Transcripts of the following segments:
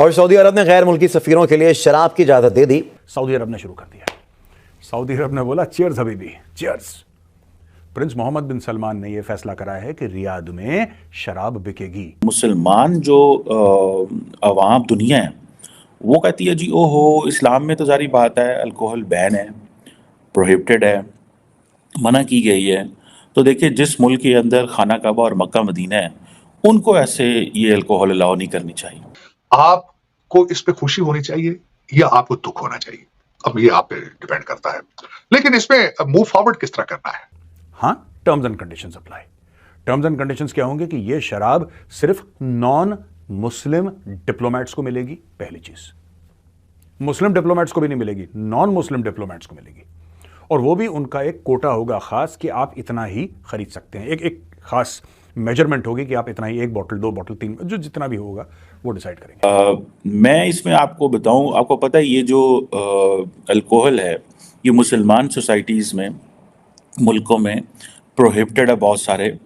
और Saudi Arab ने गैर मुल्की सफीरों के लिए शराब की इजाजत दे दी। सऊदी अरब ने शुरू कर दिया। सऊदी अरब ने बोला चीयर्स हबीबी, cheers. Prince Mohammed bin Salman ने यह फैसला करा है कि रियाद में शराब बिकेगी। मुसलमान जो अवाम दुनिया है वो कहती है जी ओहो, इस्लाम में तो जारी बात है अल्कोहल बैन है, प्रोहिबिटेड है, मना की गई है। तो देखिए जिस मुल्क के अंदर खाना काबा और मक्का मदीना है उनको ऐसे ये अल्कोहल अलाउ नहीं करनी चाहिए। आपको इस पे खुशी होनी चाहिए या आपको दुख होना चाहिए, अब ये आप पे डिपेंड करता है। लेकिन इसमें मूव फॉरवर्ड किस तरह करना है? हाँ, terms and conditions apply. Terms and conditions क्या होंगे कि ये शराब सिर्फ नॉन मुस्लिम डिप्लोमेट्स को मिलेगी। पहली चीज, मुस्लिम डिप्लोमेट्स को भी नहीं मिलेगी, नॉन मुस्लिम डिप्लोमेट्स को मिलेगी। और वो भी उनका एक कोटा होगा खास कि आप इतना ही खरीद सकते हैं। एक खास मेजरमेंट होगी कि आप इतना ही, 1 बॉटल 2 बॉटल 3, जो जितना भी होगा वो डिसाइड करेंगे। मैं इसमें आपको बताऊं, आपको पता है ये जो अल्कोहल है ये मुसलमान सोसाइटीज़ में, मुल्कों में प्रोहिबिटेड है बहुत सारे,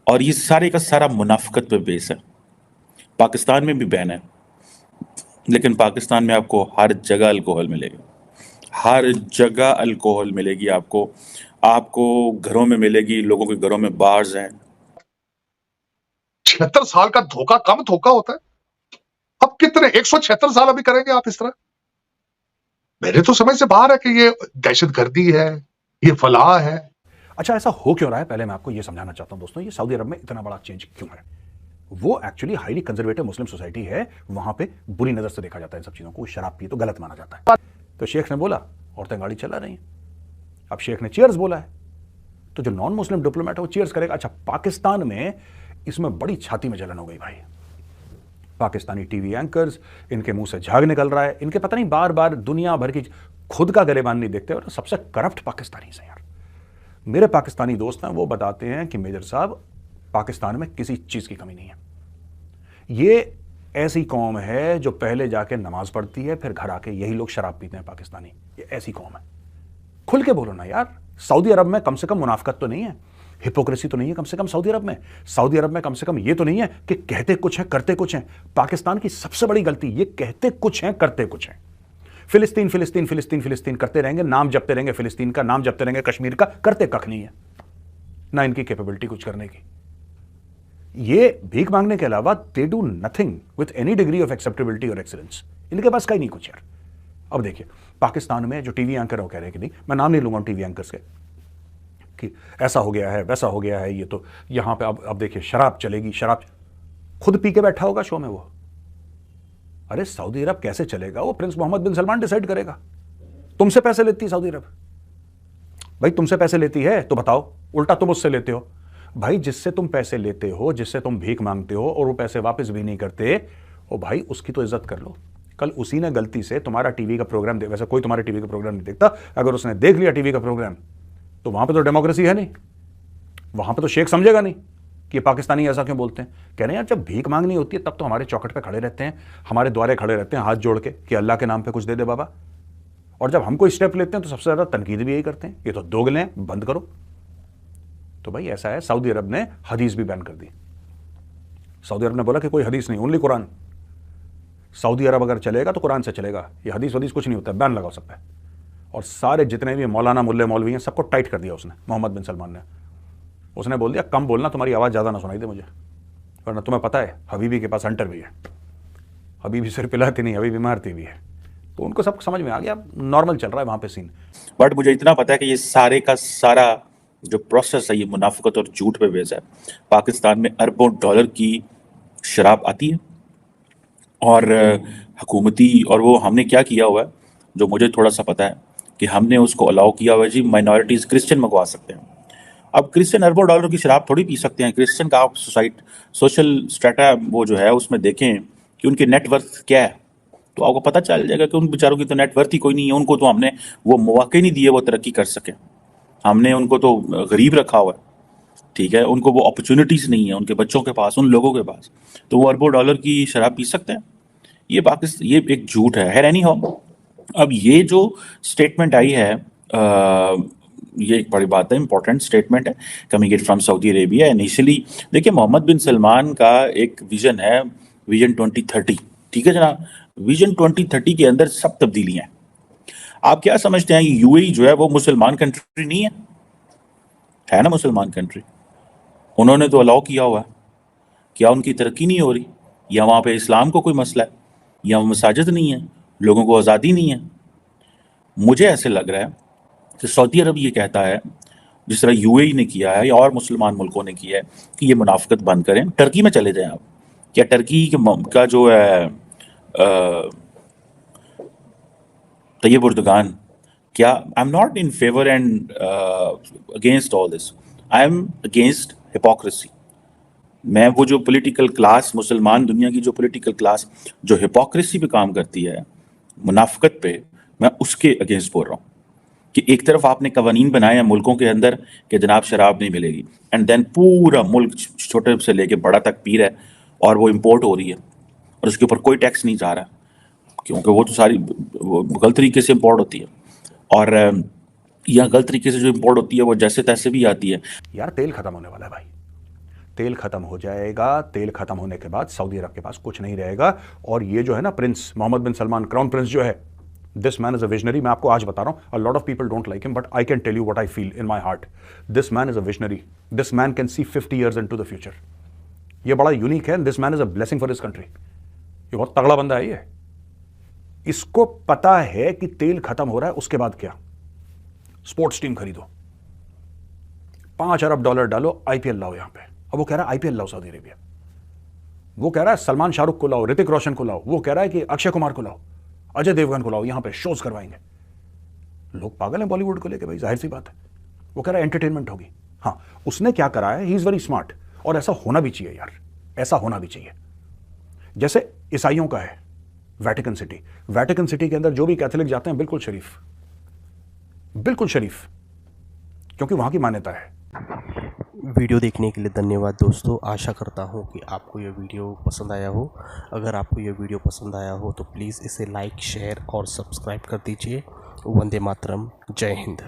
और ये सारे का सारा मुनाफिकत पे बेस है। पाकिस्तान में भी बैन है, लेकिन पाकिस्तान में आपको हर जगह अल्कोहल मिलेगी, हर जगह अल्कोहल मिलेगी। आपको घरों में मिलेगी, लोगों के घरों में बार्स हैं। 76 साल का धोखा कम धोखा होता है। अब कितने 176 साल अभी करेंगे आप इस तरह? मेरे तो समझ से बाहर है कि ये दहशतगर्दी है, ये फलाह है। अच्छा, ऐसा हो क्यों रहा है? पहले मैं आपको यह समझाना चाहता हूं दोस्तों, ये सऊदी अरब में इतना बड़ा चेंज क्यों है। वो एक्चुअली हाईली कंजर्वेटिव मुस्लिम सोसाइटी है, वहां पे बुरी नजर से देखा जाता है इन सब चीजों को। शराब पिए तो गलत माना जाता है। तो शेख ने बोला औरतें गाड़ी चला रही हैं, अब शेख ने चीयर्स बोला है, तो जो नॉन मुस्लिम डिप्लोमेट है वो चीयर्स करेगा। अच्छा, पाकिस्तान में इसमें बड़ी छाती में जलन हो गई भाई। पाकिस्तानी टीवी एंकर्स, इनके मुंह से झाग निकल रहा है, इनके पता नहीं बार बार दुनिया भर की, खुद का गरेबान नहीं देखते। और सबसे करप्ट पाकिस्तानी से यार, मेरे पाकिस्तानी दोस्त हैं, वो बताते हैं कि मेजर साहब पाकिस्तान में किसी चीज की कमी नहीं है। ये ऐसी कौम है जो पहले जाके नमाज पढ़ती है, फिर घर आके यही लोग शराब पीते हैं पाकिस्तानी। ये ऐसी कौम है। खुल के बोलो ना यार, सऊदी अरब में कम से कम मुनाफिकत तो नहीं है, हिपोक्रेसी तो नहीं है कम से कम सऊदी अरब में। सऊदी अरब में कम से कम ये तो नहीं है कि कहते कुछ है करते कुछ है। पाकिस्तान की सबसे बड़ी गलती, ये कहते कुछ है करते कुछ है। फिलिस्तीन फिलिस्तीन फिलिस्तीन फिलिस्तीन करते रहेंगे, नाम जपते रहेंगे, फिलिस्तीन का नाम जपते रहेंगे, कश्मीर का, करते कख नहीं है ना इनकी कैपेबिलिटी कुछ करने की। ये भीख मांगने के अलावा they do nothing with any degree of acceptability और एक्सीलेंस। इनके पास कहीं नहीं कुछ यार। अब देखिए पाकिस्तान में जो टीवी एंकर है वो कह रहे हैं कि नहीं, मैं नाम नहीं लूंगा टीवी एंकर्स के, कि ऐसा हो गया है वैसा हो गया है, ये तो यहां पे अब देखिए शराब चलेगी। शराब खुद पी के बैठा होगा शो में वो। अरे सऊदी अरब कैसे चलेगा? वो Prince Mohammed bin Salman decide करेगा। तुमसे पैसे लेती है सऊदी अरब भाई, तुमसे पैसे लेती है तो बताओ, उल्टा तुम उससे लेते हो भाई। जिससे तुम पैसे लेते हो, जिससे तुम भीख मांगते हो और वो पैसे वापस भी नहीं करते, ओ भाई उसकी तो इज्जत कर लो। कल उसी ने गलती से तुम्हारा टीवी का प्रोग्राम वैसे कोई तुम्हारे टीवी का प्रोग्राम नहीं देखता, अगर उसने देख लिया टीवी का प्रोग्राम तो वहां पे तो डेमोक्रेसी है नहीं, वहां पे तो शेख समझेगा नहीं कि पाकिस्तानी ऐसा क्यों बोलते हैं। कह रहे हैं यार जब भीख मांगनी होती है तब तो हमारे चौखट पे खड़े रहते हैं, हमारे द्वारे खड़े रहते हैं हाथ जोड़ के कि अल्लाह के नाम पे कुछ दे दे बाबा। और जब हम कोई स्टेप लेते हैं तो सबसे ज्यादा तनकीद भी यही करते हैं, ये तो दोगले हैं, बंद करो। तो भाई ऐसा है, सऊदी अरब ने हदीस भी बैन कर दी। सऊदी अरब ने बोला कि कोई हदीस नहीं, ओनली कुरान। सऊदी अरब अगर चलेगा तो कुरान से चलेगा, ये हदीस वदीस कुछ नहीं होता, बैन लगाओ सब पे। और सारे जितने भी मौलाना मुल्ले मौलवी हैं सबको टाइट कर दिया उसने, मोहम्मद बिन सलमान ने। उसने बोल दिया कम बोलना, तुम्हारी आवाज़ ज़्यादा ना सुनाई दे मुझे, वरना तुम्हें पता है हबीबी के पास हंटर भी है, हबीबी सिर्फ पिलाती नहीं, हबीबी मारती भी है। तो उनको सब समझ में आ गया, नॉर्मल चल रहा है वहाँ पे सीन। बट मुझे इतना पता है कि ये सारे का सारा जो प्रोसेस है ये मुनाफिकत और झूठ पे बेस है। पाकिस्तान में अरबों डॉलर की शराब आती है और हुकूमती, और वो हमने क्या किया हुआ है जो मुझे थोड़ा सा पता है कि हमने उसको अलाउ किया हुआ है जी, माइनॉरिटीज़ क्रिश्चियन मंगवा सकते हैं। अब क्रिश्चियन अरबों डॉलर की शराब थोड़ी पी सकते हैं। क्रिश्चियन का आप सोशल स्टेटा वो जो है उसमें देखें कि उनकी नेटवर्थ क्या है, तो आपको पता चल जाएगा कि उन बेचारों की तो नेटवर्थ ही कोई नहीं है। उनको तो हमने वो मौके नहीं दिए वो तरक्की कर सके, हमने उनको तो गरीब रखा हुआ है, ठीक है। उनको वो अपॉर्चुनिटीज़ नहीं है उनके बच्चों के पास, उन लोगों के पास, तो वो अरबों डॉलर की शराब पी सकते हैं। ये एक झूठ है एनी हाउ। अब ये जो स्टेटमेंट आई है ये एक बड़ी बात है, इंपॉर्टेंट स्टेटमेंट है, coming it from Saudi Arabia. Initially देखिए मोहम्मद बिन सलमान का एक विजन है, विजन 2030, ठीक है जनाब, विजन 2030 के अंदर सब तब्दीलियां हैं। आप क्या समझते हैं यूएई जो है वो मुसलमान कंट्री नहीं है ना मुसलमान कंट्री? उन्होंने तो अलाउ किया हुआ है, क्या उनकी तरक्की नहीं हो रही? या वहाँ पे इस्लाम को कोई मसला है, या मसाजिद नहीं है, लोगों को आज़ादी नहीं है? मुझे ऐसे लग रहा है कि सऊदी अरब ये कहता है, जिस तरह यूएई ने किया है या और मुसलमान मुल्कों ने किया है, कि ये मुनाफिकत बंद करें, टर्की में चले जाएं आप। क्या टर्की का जो है तैयब उर्दगान, क्या I am not in favour and against all this, I am against hypocrisy. मैं वो जो पॉलिटिकल क्लास, मुसलमान दुनिया की जो पॉलिटिकल क्लास जो हिपोक्रेसी पे काम करती है, मुनाफिकत पे, मैं उसके अगेंस्ट बोल रहा हूँ कि एक तरफ आपने कवानीन बनाए हैं मुल्कों के अंदर कि जनाब शराब नहीं मिलेगी, एंड देन पूरा मुल्क छोटे से लेके बड़ा तक पी रहा है और वो इम्पोर्ट हो रही है और उसके ऊपर कोई टैक्स नहीं जा रहा क्योंकि वो तो सारी गलत तरीके से इम्पोर्ट होती है, और यह गलत तरीके से जो इम्पोर्ट होती है वो जैसे तैसे भी आती है। यार तेल खत्म होने वाला है भाई, तेल खत्म हो जाएगा। तेल खत्म होने के बाद सऊदी अरब के पास कुछ नहीं रहेगा। और ये जो है ना prince Mohammed bin Salman, crown prince जो है, this man is a visionary. मैं आपको आज बता रहा हूं, a lot of people don't like him but I can tell you what I feel in my heart. This man is a visionary, this man can see 50 years into the future. ये बड़ा unique है, this man is a blessing for his country. ये बहुत तगड़ा बंदा है ये। इसको पता है कि तेल खत्म हो रहा है, उसके बाद क्या? स्पोर्ट्स टीम खरीदो, $5 अरब डालो, आईपीएल लाओ यहां पे। अब वो कह रहा है आईपीएल लाओ सऊदी अरेबिया, वो कह रहा है सलमान शाहरुख को लाओ, ऋतिक रोशन को लाओ, वो कह रहा है कि अक्षय कुमार को लाओ, अजय देवगन को लाओ, यहां पे शोज करवाएंगे। लोग पागल हैं बॉलीवुड को लेके भाई, जाहिर सी बात है। वो कह रहा है एंटरटेनमेंट होगी। हाँ, उसने क्या करा है, ही इज वेरी स्मार्ट, और ऐसा होना भी चाहिए यार, ऐसा होना भी चाहिए। जैसे ईसाइयों का है वेटिकन सिटी, वेटिकन सिटी के अंदर जो भी कैथोलिक जाते हैं बिल्कुल शरीफ, बिल्कुल शरीफ, क्योंकि वहां की मान्यता है। वीडियो देखने के लिए धन्यवाद दोस्तों। आशा करता हूँ कि आपको यह वीडियो पसंद आया हो। अगर आपको यह वीडियो पसंद आया हो तो प्लीज़ इसे लाइक, शेयर और सब्सक्राइब कर दीजिए। वंदे मातरम, जय हिंद।